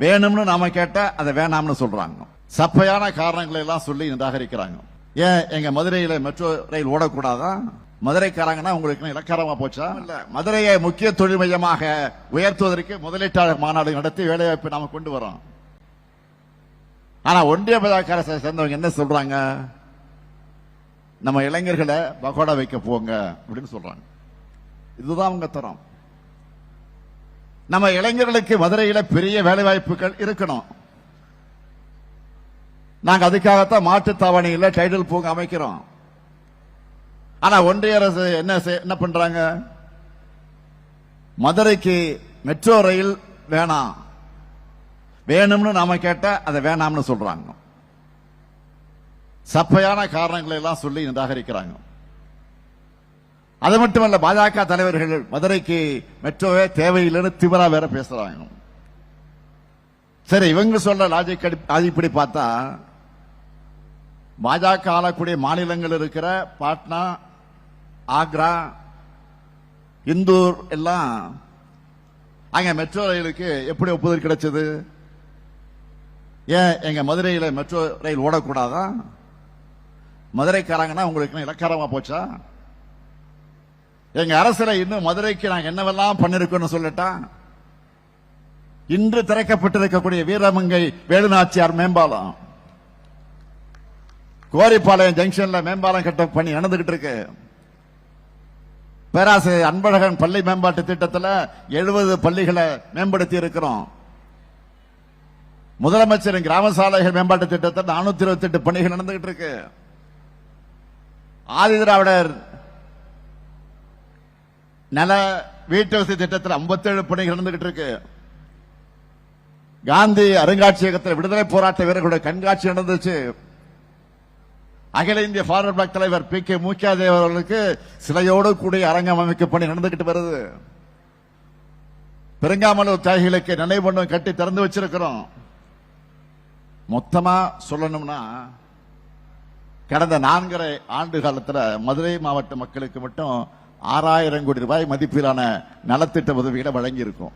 வேணும்னு நாம கேட்டா அதை வேணாம்னு சொல்றாங்க. சப்பையான காரணங்களை எல்லாம் சொல்லி நிராகரிக்கிறாங்க. ஏன் எங்க மதுரையில மெட்ரோ ரயில் ஓடக்கூடாதா? மதுரைக்காரங்கன்னா உங்களுக்கு இலக்காரமா போச்சா? இல்ல, மதுரையை முக்கிய தொழில் மையமாக உயர்த்துவதற்கு முதலீட்டாளர் மாநாடு நடத்தி வேலைவாய்ப்பு நாம கொண்டு வரோம். ஆனா ஒன்றிய பாஜக சேர்ந்தவங்க என்ன சொல்றாங்க? நம்ம இளைஞர்களை பகோடா வைக்க போங்க அப்படின்னு சொல்றாங்க. இதுதான் அவங்க தரம். நம்ம இளைஞர்களுக்கு மதுரையில பெரிய வேலை வாய்ப்புகள் இருக்கணும். நாங்க அதுக்காகத்தான் மாட்டுத்தாவணியில் டைடல் பூங்கா அமைக்கிறோம். ஆனா ஒன்றிய அரசு என்ன பண்றாங்க? மதுரைக்கு மெட்ரோ ரயில் வேணாம், வேணும்னு நாம கேட்டா அதை வேணாம்னு சொல்றாங்க. சப்பையான காரணங்களை எல்லாம் சொல்லி நிராகரிக்கிறாங்க. அது மட்டுமல்ல, பாஜக தலைவர்கள் மதுரைக்கு மெட்ரோவே தேவையில்லைன்னு திமிரா வேற பேசுறாங்க. சரி, இவங்க சொல்ற லாஜிக் அடிப்படை பார்த்தா பாஜக ஆளக்கூடிய மாநிலங்கள் இருக்கிற பாட்னா, ஆக்ரா, இந்தூர் எல்லாம் அங்க மெட்ரோ ரயிலுக்கு எப்படி ஒப்புதல் கிடைச்சது? ஏன் எங்க மதுரையில மெட்ரோ ரயில் ஓடக்கூடாதா? மதுரைக்காரங்கன்னா உங்களுக்கு இலக்காரமா போச்சா? எங்க அரசுல இன்னும் மதுரைக்கு நாங்க என்னவெல்லாம் பண்ணிருக்கோம் சொல்லட்டா? இன்று திறக்கப்பட்டிருக்கக்கூடிய வீரமங்கை வேலுநாச்சியார் மேம்பாலம், கோரிப்பாளையம் ஜங்ஷன்ல மேம்பாலம் கட்ட பணி நடந்துகிட்டு இருக்கு. பேராசிரியர் அன்பழகன் பள்ளி மேம்பாட்டு திட்டத்தில் 70 பள்ளிகளை மேம்படுத்தி இருக்கிறோம். முதலமைச்சரின் கிராம சாலைகள் மேம்பாட்டு திட்டத்தில் 428 பணிகள் நடந்துகிட்டு இருக்கு. ஆதிதிராவிடர் நல வீட்டு வசதி திட்டத்தில் 57 பணிகள் நடந்துகிட்டு இருக்கு. காந்தி அருங்காட்சியகத்தில் விடுதலை போராட்ட வீரர்களுடைய கண்காட்சி நடந்துச்சு. அகில இந்திய ஃபார்வர்ட் பிளாக் தலைவர் பி கே மூக்கியாதேவ் அவர்களுக்கு சிலையோடு கூடிய அரங்கம் அமைக்க பணி நடந்துகிட்டு வருது. பெருங்காமலூர் தியாகிகளுக்கு நினைவு மண்டபம் கட்டி திறந்து வச்சிருக்கிறோம். மொத்தமா சொல்லணும்னா கடந்த 4.5 ஆண்டு காலத்தில் மதுரை மாவட்ட மக்களுக்கு மட்டும் 6000 கோடி ரூபாய் மதிப்பிலான நலத்திட்ட உதவிகளை வழங்கி இருக்கும்.